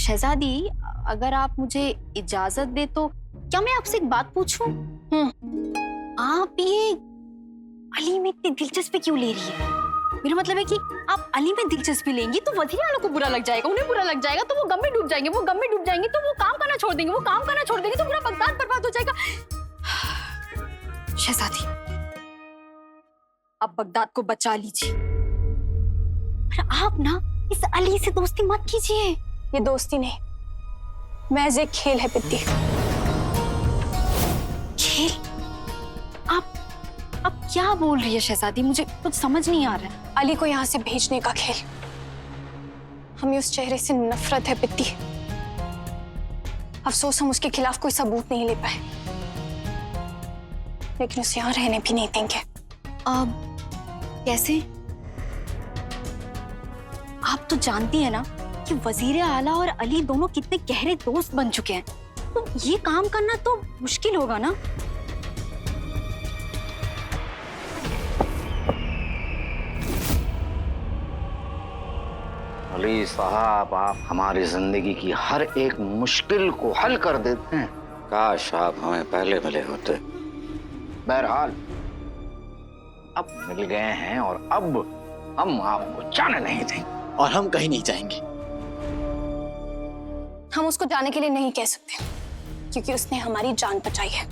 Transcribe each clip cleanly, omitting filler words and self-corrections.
शहजादी, अगर आप मुझे इजाजत दे तो क्या मैं आपसे एक बात पूछूं? आप ये अली में इतनी दिलचस्पी क्यों ले रही है? मेरा मतलब है कि आप अली में दिलचस्पी लेंगी तो वजीर आला को बुरा लग जाएगा, उन्हें बुरा लग जाएगा तो वो गम में डूब जाएंगे, वो गम में डूब जाएंगे तो वो काम करना छोड़ देंगे, वो काम करना छोड़ देंगे तो पूरा बगदाद बर्बाद हो जाएगा। शहजादी, आप बगदाद को बचा लीजिए। आप ना इस अली से दोस्ती मत कीजिए। ये दोस्ती नहीं, महज एक खेल है पित्ती। खेल? आप क्या बोल रही है शहजादी? मुझे कुछ समझ नहीं आ रहा है। अली को यहाँ से भेजने का खेल। हमें उस चेहरे से नफरत है पित्ती। अफसोस हम उसके खिलाफ कोई सबूत नहीं ले पाए, लेकिन उसे यहाँ रहने भी नहीं देंगे। अब कैसे? आप तो जानती है ना कि वजीर आला और अली दोनों कितने गहरे दोस्त बन चुके हैं, तो ये काम करना तो मुश्किल होगा ना। अली साहब, आप हमारी जिंदगी की हर एक मुश्किल को हल कर देते हैं। काश आप हमें पहले मिले होते। बहरहाल अब मिल गए हैं और अब हम आपको जाने नहीं देंगे। और हम कहीं नहीं जाएंगे। हम उसको जाने के लिए नहीं कह सकते, क्योंकि उसने हमारी जान बचाई है।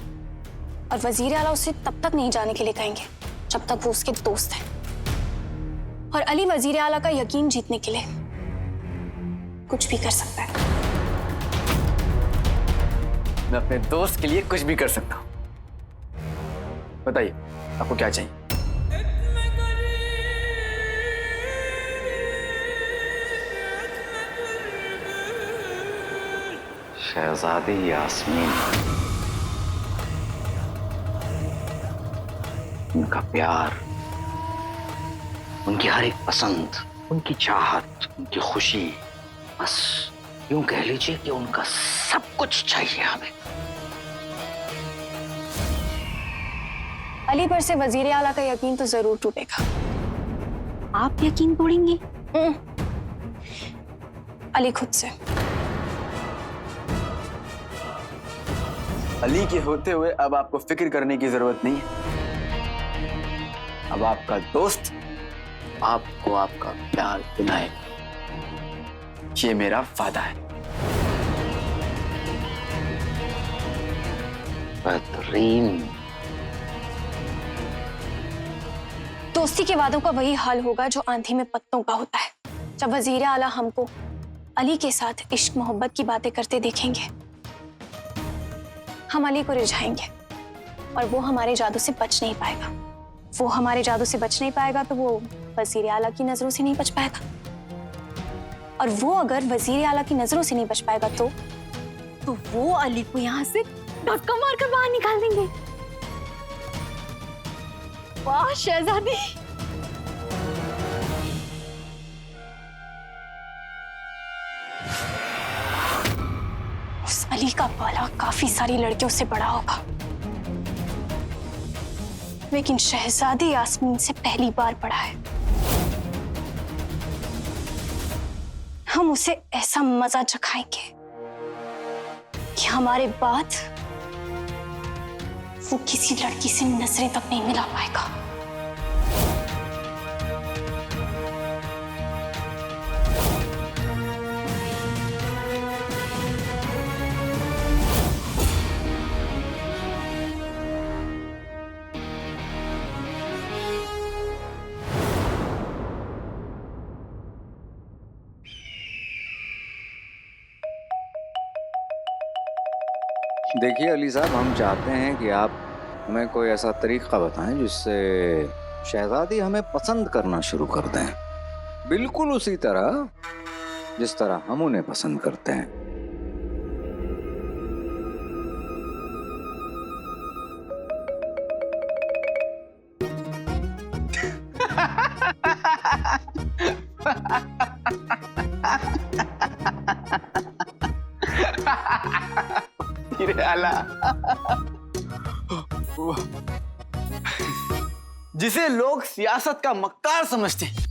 और वजीर आला उसे तब तक नहीं जाने के लिए कहेंगे जब तक वो उसके दोस्त हैं। और अली वजीर आला का यकीन जीतने के लिए कुछ भी कर सकता है। मैं अपने दोस्त के लिए कुछ भी कर सकता हूं। बताइए आपको क्या चाहिए? शहजादी यास्मीन, उनका प्यार, उनकी हर एक पसंद, उनकी चाहत, उनकी खुशी, बस यूं कह लीजिए कि उनका सब कुछ चाहिए हमें। अली पर से वजीर आला का यकीन तो जरूर टूटेगा। आप यकीन तोड़ेंगी? अली खुद से। अली के होते हुए अब आपको फिक्र करने की जरूरत नहीं है। अब आपका दोस्त आपको आपका प्यार दिलाएगा, ये मेरा वादा है। बेहतरीन। दोस्ती के वादों का वही हाल होगा जो आंधी में पत्तों का होता है। जब वजीर आला हमको अली के साथ इश्क मोहब्बत की बातें करते देखेंगे, हम अली को रिझाएंगे और वो हमारे जादू से बच नहीं पाएगा। वो हमारे जादू से बच नहीं पाएगा तो वो वजीर आला की नजरों से नहीं बच पाएगा। और वो अगर वजीर आला की नजरों से नहीं बच पाएगा तो वो अली को यहाँ से धक्का मारकर बाहर निकाल देंगे। वाह शहजादी, उस अली का पाला काफी सारी लड़कियों से बड़ा होगा, लेकिन शहजादी यास्मीन से पहली बार पड़ा है। हम उसे ऐसा मजा चखाएंगे कि हमारे बाद वो किसी लड़की से नजरें तक नहीं मिला पाएगा। देखिए अली साहब, हम चाहते हैं कि आप हमें कोई ऐसा तरीका बताएं जिससे शहजादी हमें पसंद करना शुरू कर दें, बिल्कुल उसी तरह जिस तरह हम उन्हें पसंद करते हैं। जिसे लोग सियासत का मक्कार समझते हैं,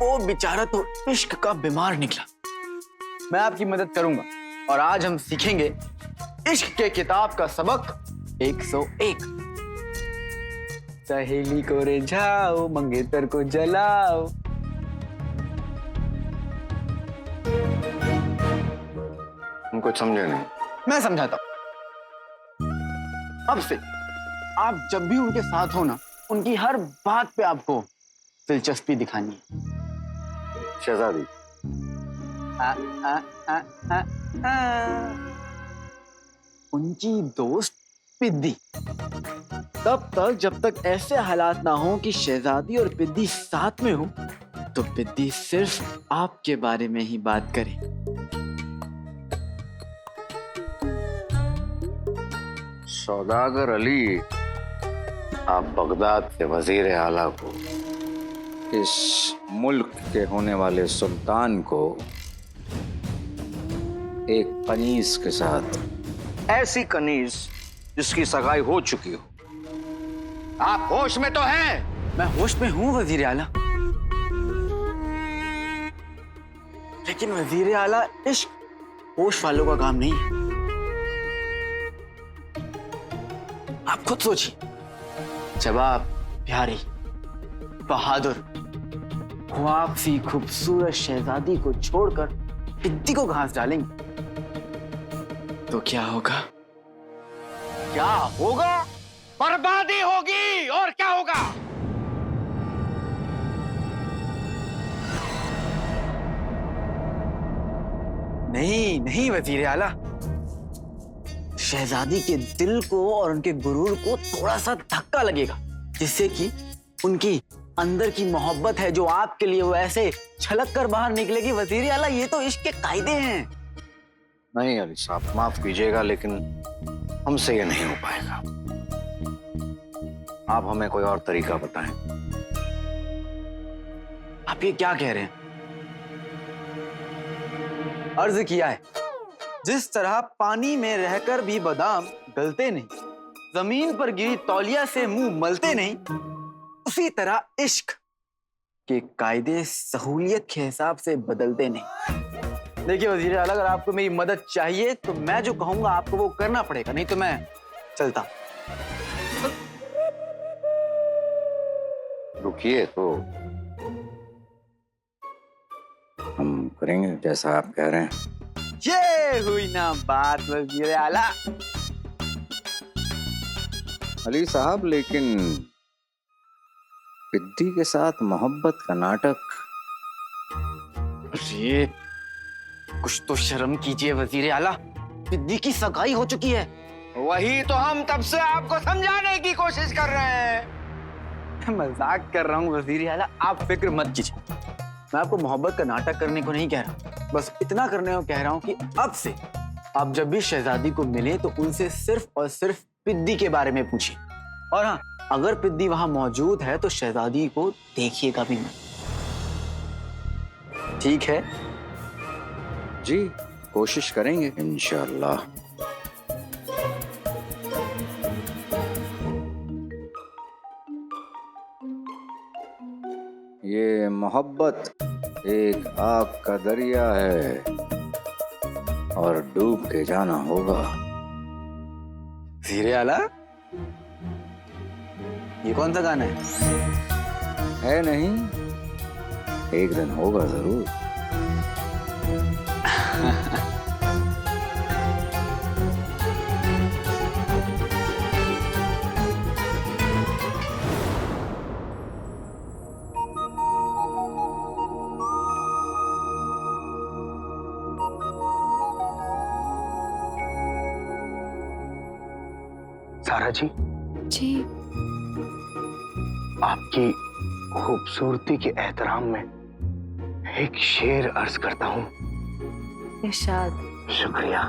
वो बेचारा तो इश्क का बीमार निकला। मैं आपकी मदद करूंगा और आज हम सीखेंगे इश्क के किताब का सबक 101। सहेली को रिझाओ, मंगेतर को जलाओ। हम कुछ समझे नहीं। मैं समझाता हूं। अब से आप जब भी उनके साथ हो ना, उनकी हर बात पे आपको दिलचस्पी दिखानी है। शहजादी, आ, आ, आ, आ, आ। उनकी दोस्त पिद्दी। तब तक जब तक ऐसे हालात ना हो कि शहजादी और पिद्दी साथ में हो, तो पिद्दी सिर्फ आपके बारे में ही बात करे। सौदागर अली, आप बगदाद के वजीर आला को, इस मुल्क के होने वाले सुल्तान को एक कनीज के साथ, ऐसी कनीज जिसकी सगाई हो चुकी हो, आप होश में तो हैं? मैं होश में हूं वजीर आला, लेकिन वजीर आला इश्क होश वालों का काम नहीं है। आप खुद सोचिए, जब आप प्यारी, बहादुर, ख्वाबसी खूबसूरत शहजादी को छोड़कर पिद्दी को घास डालेंगे, तो क्या होगा? क्या होगा? बर्बादी होगी। और क्या होगा? नहीं नहीं वजीर आला, शहजादी के दिल को और उनके गुरूर को थोड़ा सा धक्का लगेगा, जिससे कि उनकी अंदर की मोहब्बत है जो आपके लिए, वो ऐसे छलक कर बाहर निकलेगी। वजीर आला, ये तो इश्क के कायदे हैं। नहीं अली साहब, माफ कीजिएगा, लेकिन हमसे ये नहीं हो पाएगा। आप हमें कोई और तरीका बताएं। आप ये क्या कह रहे हैं? अर्ज किया है, जिस तरह पानी में रहकर भी बादाम गलते नहीं, जमीन पर गिरी तौलिया से मुंह मलते नहीं, उसी तरह इश्क के कायदे सहूलियत के हिसाब से बदलते नहीं। देखिए वजीर आला, अगर आपको मेरी मदद चाहिए तो मैं जो कहूंगा आपको वो करना पड़ेगा, नहीं तो मैं चलता। रुकिए, तो हम करेंगे जैसा आप कह रहे हैं। ये हुई ना बात वजीर आला। अली साहब, लेकिन पिद्दी के साथ मोहब्बत का नाटक। अरे कुछ तो शर्म कीजिए वजीर आला, पिद्दी की सगाई हो चुकी है। वही तो हम तब से आपको समझाने की कोशिश कर रहे हैं। मजाक कर रहा हूँ वजीर आला, आप फिक्र मत कीजिए। मैं आपको मोहब्बत का नाटक करने को नहीं कह रहा, बस इतना करने को कह रहा हूँ कि अब से आप जब भी शहजादी को मिले तो उनसे सिर्फ और सिर्फ पिद्दी के बारे में पूछिए। और हाँ, अगर पिद्दी वहां मौजूद है तो शहजादी को देखिएगा भी मत। ठीक है जी, कोशिश करेंगे इंशाअल्लाह। ये मोहब्बत एक आग का दरिया है और डूब के जाना होगा। वजीर आला, ये कौन सा गाना है नहीं, एक दिन होगा जरूर। सारा जी, जी आपकी खूबसूरती के एहतराम में एक शेर अर्ज करता हूँ। इरशाद। शुक्रिया।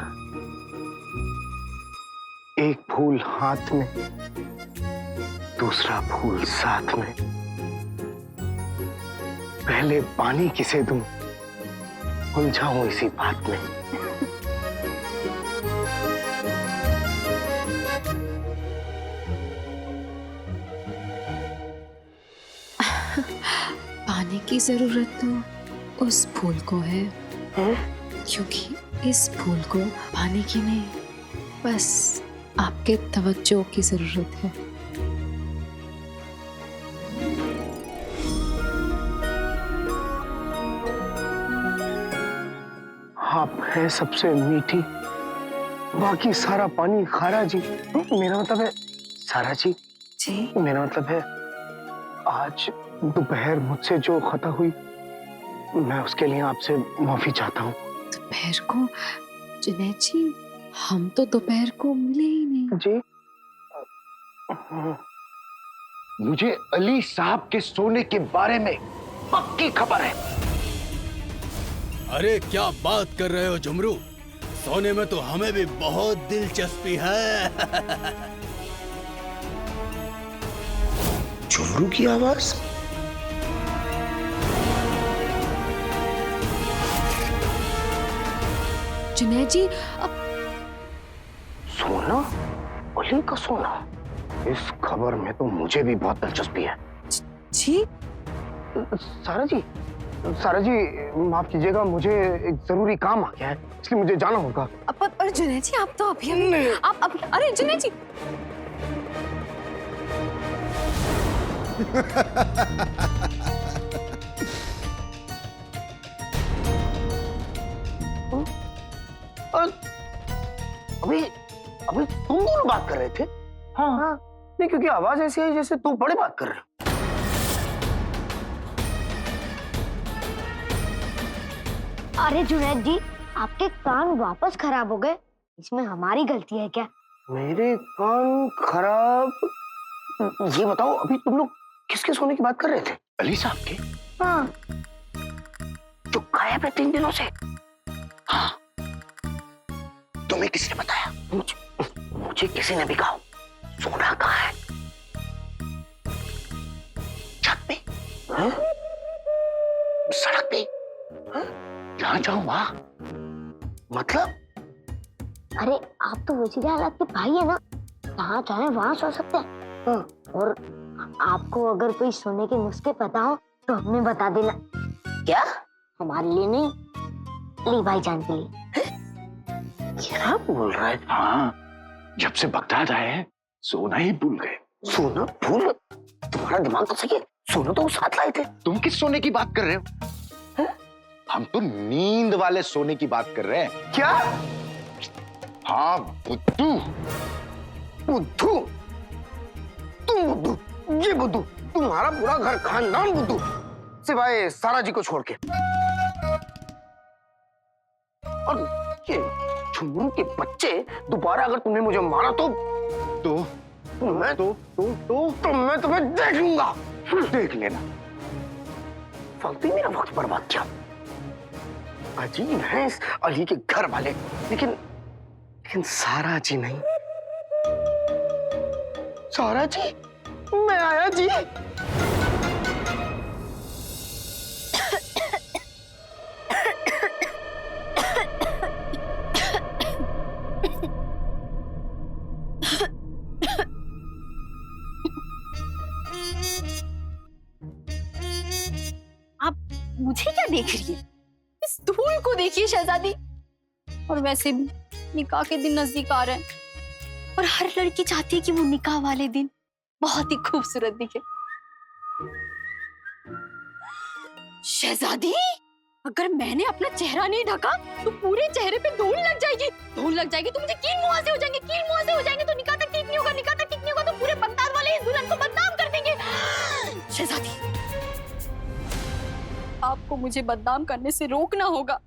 एक फूल हाथ में, दूसरा फूल साथ में, पहले पानी किसे दूं, उलझाऊं इसी बात में। पानी की जरूरत तो उस फूल को है क्योंकि इस फूल को पाने की नहीं, बस आपके तवज्जो की जरूरत है। आप है सबसे मीठी, बाकी सारा पानी खारा जी। मेरा मतलब है सारा जी, मेरा मतलब है आज दोपहर मुझसे जो खता हुई, मैं उसके लिए आपसे माफी चाहता हूँ। दोपहर को जुनैद जी, हम तो दोपहर को मिले ही नहीं। जी मुझे अली साहब के सोने के बारे में पक्की खबर है। अरे क्या बात कर रहे हो जुमरू, सोने में तो हमें भी बहुत दिलचस्पी है। झुमरू की आवाज? जुनैद जी, अब सोना? अली का सोना? इस खबर में तो मुझे भी बहुत दिलचस्पी है। जी सारा जी, सारा जी माफ कीजिएगा, मुझे एक जरूरी काम आ गया है, इसलिए मुझे जाना होगा। पर जुनैद जी, आप तो अभी आप अभी, अरे जुनैद जी। अभी अभी तुम दोनों बात कर रहे थे? हाँ। नहीं, क्योंकि आवाज ऐसी है जैसे तुम बड़े बात कर रहे हो। अरे जुनैद जी, आपके कान वापस खराब हो गए, इसमें हमारी गलती है क्या? मेरे कान खराब? ये बताओ, अभी तुम लोग किसके सोने की बात कर रहे थे? अली साहब के? हाँ। जो गायब है 3 दिनों से। हाँ। तुम्हें किसने बताया? मुझे किसी ने भी कहा। सोना कहाँ है? छत पे? हाँ? सड़क पे? हाँ? जहाँ जाऊं वहां? मतलब? अरे आप तो वजीर आला के भाई है ना, जहाँ चाहे वहाँ सो सकते हैं। हाँ। और आपको अगर कोई सोने के नुस्खे पता हो तो हमें बता देना। क्या? हमारे लिए नहीं, अली भाईजान के लिए। क्या बोल रहा है? हाँ, जब से बगदाद आए हैं सोना ही भूल गए। सोना भूल? तुम्हारा दिमाग तो सही है, सोना तो साथ लाए थे। तुम किस सोने की बात कर रहे हो? हम तो नींद वाले सोने की बात कर रहे हैं। क्या? हाँ, बुद्धू। बुद्धू? तुम बुद्धू? ये बुद्धू? तुम्हारा पूरा घर खानदान बुद्धू, सिवाय सारा जी को छोड़ के। और ये झुमरू के बच्चे, दोबारा अगर तुमने मुझे मारा तो मैं तुम्हें देख लूंगा। देख लेना। फालतू ही मेरा वक्त बर्बाद किया। अजीब है इस अली के घर वाले, लेकिन सारा जी नहीं। सारा जी, मैं आया जी। आप मुझे क्या देख रही है? इस धूल को देखिए शहजादी। और वैसे भी निकाह के दिन नजदीक आ रहे हैं और हर लड़की चाहती है कि वो निकाह वाले दिन बहुत ही खूबसूरत दिखे। शहजादी, अगर मैंने अपना चेहरा नहीं ढका तो पूरे चेहरे पे धूल लग जाएगी। धूल लग जाएगी तो मुझे कील मुहासे हो जाएंगे, कील मुहासे हो जाएंगे तो निकाह तक ठीक नहीं होगा, निकाह तक ठीक नहीं होगा तो पूरे बगदाद वाले इस दुल्हन को बदनाम कर देंगे। शहजादी, आपको मुझे बदनाम करने से रोकना होगा।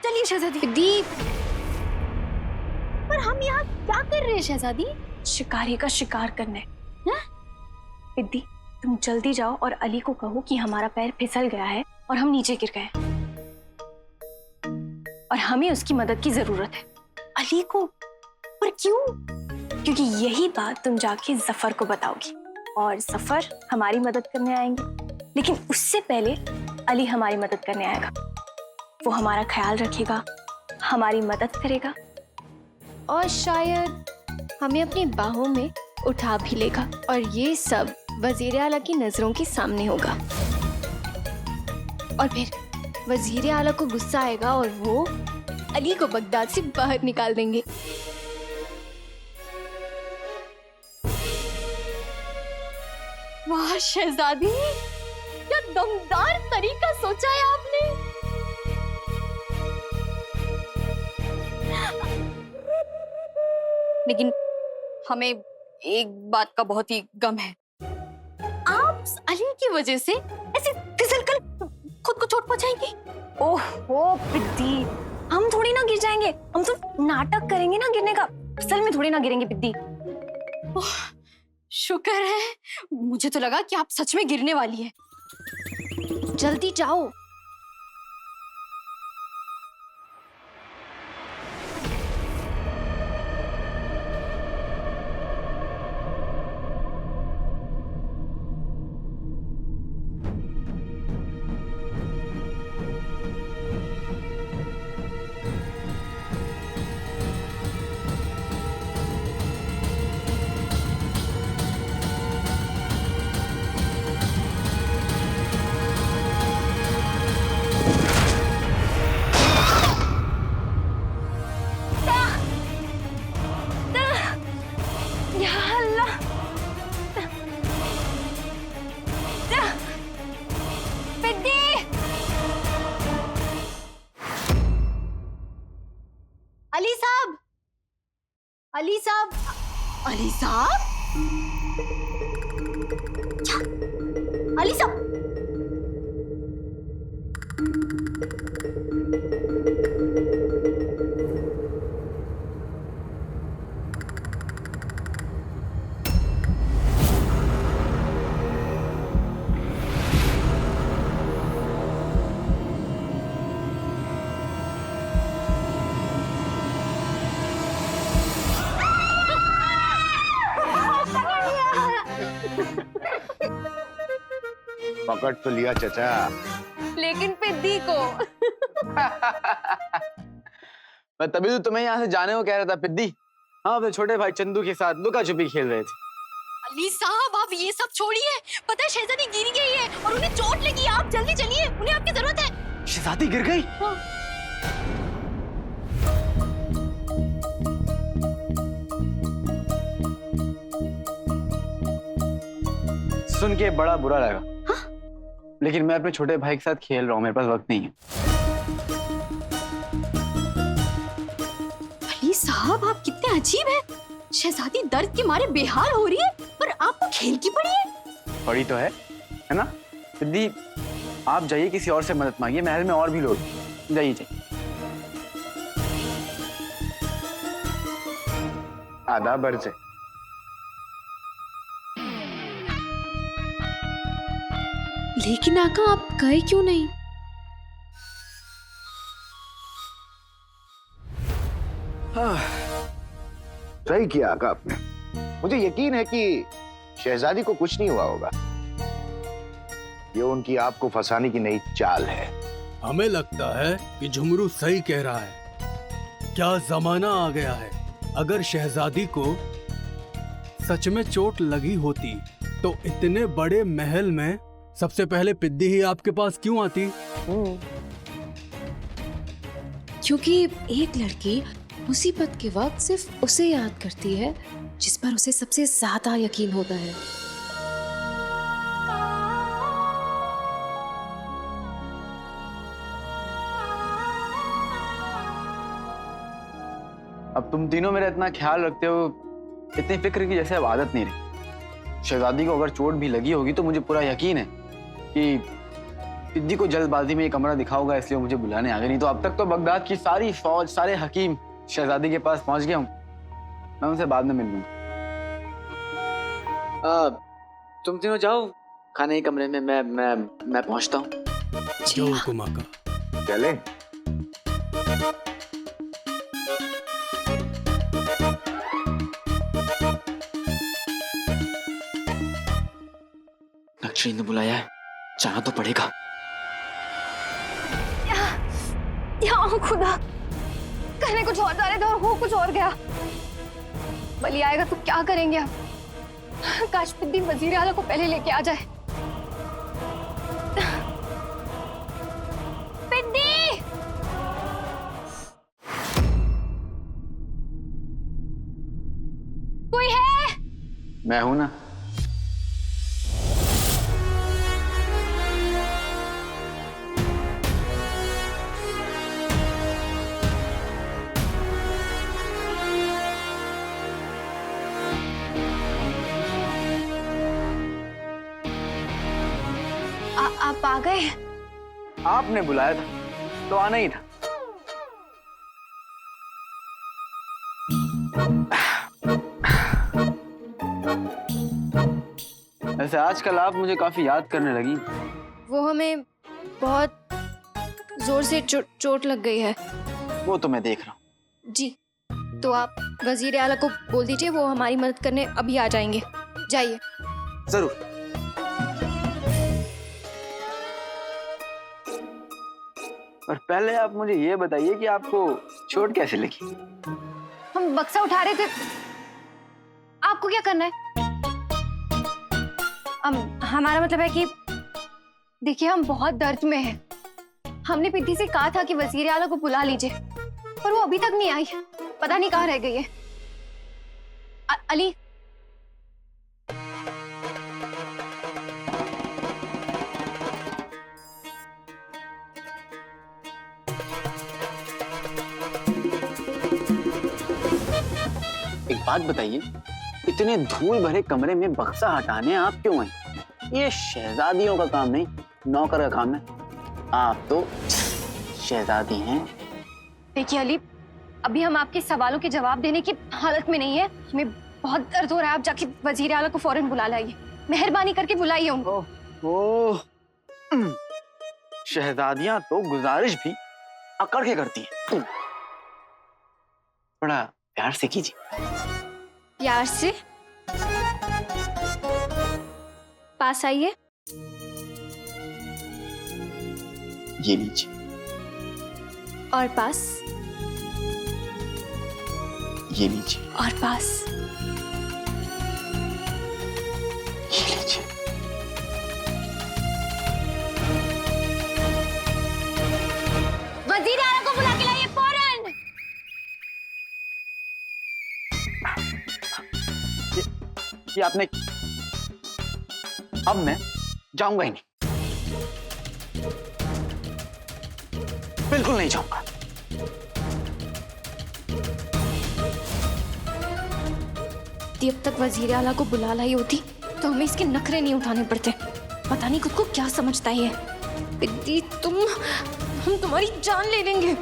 चलिए शहजादी। दीप, पर हम यहाँ क्या कर रहे हैं शहजादी? शिकारी का शिकार करने। विद्दी, तुम जल्दी जाओ और अली को कहो कि हमारा पैर फिसल गया है और हम नीचे गिर गए और हमें उसकी मदद की जरूरत है। अली को? पर क्यों? क्योंकि यही बात तुम जाके जफर को बताओगी और जफर हमारी मदद करने आएंगे, लेकिन उससे पहले अली हमारी मदद करने आएगा। वो हमारा ख्याल रखेगा, हमारी मदद करेगा और शायद हमें अपनी बाहों में उठा भी लेगा, और ये सब वजीर आला की नजरों के सामने होगा। और फिर वजीर आला को गुस्सा आएगा और वो अली को बगदाद से बाहर निकाल देंगे। वाह शहजादी, क्या दमदार तरीका सोचा है आपने। लेकिन हमें एक बात का बहुत ही गम है। आप अली की वजह से ऐसे फिसलकर खुद को चोट पहुंचाएंगे। ओहो पिद्दी, हम थोड़ी ना गिर जाएंगे, हम तो नाटक करेंगे ना गिरने का, असल में थोड़ी ना गिरेंगे पिद्दी। ओह, शुक्र है, मुझे तो लगा कि आप सच में गिरने वाली है। जल्दी जाओ। अली साहब, अली साहब, अली साहब, क्या? अली साहब, पकड़ तो लिया चचा, लेकिन पिद्दी को। मैं तभी तो तुम्हें यहाँ से जाने को कह रहा था पिद्दी। हाँ, अपने छोटे भाई चंदू के साथ लुका छुपी खेल रहे थे। अली साहब, आप ये सब छोड़िए। पता है शहजादी गिर गई है और उन्हें चोट लगी। आप जल्दी चलिए, उन्हें आपकी जरूरत है। शहजादी गिर गई? हाँ। सुन के बड़ा बुरा लगा। हाँ? लेकिन मैं अपने छोटे भाई के साथ खेल रहा हूँ, मेरे पास वक्त नहीं है। अली साहब, आप कितने अजीब हैं। शहजादी दर्द के मारे बेहाल हो रही है पर आपको खेल की पड़ी है। पड़ी तो है ना? दीदी, आप जाइए, किसी और से मदद मांगिए, महल में और भी लोग। जाइए जाइए। आधा बरसे लेकिन आका, आप गए क्यों नहीं? सही किया आका आपने। मुझे यकीन है कि शहजादी को कुछ नहीं हुआ होगा। ये उनकी आपको फंसाने की नई चाल है। हमें लगता है कि झुमरू सही कह रहा है। क्या जमाना आ गया है। अगर शहजादी को सच में चोट लगी होती तो इतने बड़े महल में सबसे पहले पिद्दी ही आपके पास क्यों आती? क्योंकि एक लड़की मुसीबत के वक्त सिर्फ उसे याद करती है जिस पर उसे सबसे ज्यादा यकीन होता है। अब तुम तीनों मेरा इतना ख्याल रखते हो, इतनी फिक्र की जैसे अब आदत नहीं रही। शहजादी को अगर चोट भी लगी होगी तो मुझे पूरा यकीन है कि पिद्दी को जल्दबाजी में ये कमरा दिखाओगा, इसलिए मुझे बुलाने आ गए। नहीं तो अब तक तो बगदाद की सारी फौज, सारे हकीम शहजादी के पास पहुंच गया हूँ। मैं उनसे बाद में मिल लूंगा। तुम तीनों जाओ खाने के कमरे में, मैं पहुंचता हूँ। जो हुकुम आका। चले। नक्शरी ने बुलाया है, जाना तो पड़ेगा। या खुदा, कहने कुछ और जा रहे थे और हो कुछ और गया। बली आएगा तो क्या करेंगे आप? काश पिद्दी वजीर आला को पहले लेके आ जाए। मैं हूं ना। आप आ गए? आपने बुलाया था तो आना ही था। वैसे आजकल आप मुझे काफी याद करने लगी। वो हमें बहुत जोर से चोट लग गई है। वो तो मैं देख रहा हूँ। जी, तो आप वजीर आला को बोल दीजिए, वो हमारी मदद करने अभी आ जाएंगे। जाइए। जरूर। और पहले आप मुझे ये बताइए कि आपको चोट कैसे लगी? हम बक्सा उठा रहे थे। आपको क्या करना है? हमारा मतलब है कि देखिए, हम बहुत दर्द में हैं। हमने पिद्दी से कहा था कि वजीर आला को बुला लीजिए, पर वो अभी तक नहीं आई। पता नहीं कहाँ रह गई है। अली, एक बात बताइए, इतने धूल भरे कमरे में बक्सा हटाने आप क्यों आई? ये शहजादियों का काम नहीं, नौकर का काम है। आप तो शहजादी हैं। देखिए अली, अभी हम आपके सवालों के जवाब देने की हालत में नहीं है। हमें बहुत दर्द हो रहा है। आप जाके वजीर आला को फौरन बुला लाइए। मेहरबानी करके बुलाइए उनको। ओह, शहजादियां तो गुजारिश भी अकड़ के करती हैं। बड़ा प्यार से कीजिए। प्यार से? पास आइए। ये लीजिए। और पास। ये लीजिए। और पास। ये लीजिए। वजीर आला को बुला के लाइए फौरन। ये आपने, अब मैं जाऊंगा ही नहीं, बिल्कुल नहीं जाऊंगा। अब तक वजीर आला को बुला लाई होती तो हमें इसके नखरे नहीं उठाने पड़ते। पता नहीं खुद को क्या समझता है ये। पिद्दी, हम तुम्हारी जान ले लेंगे।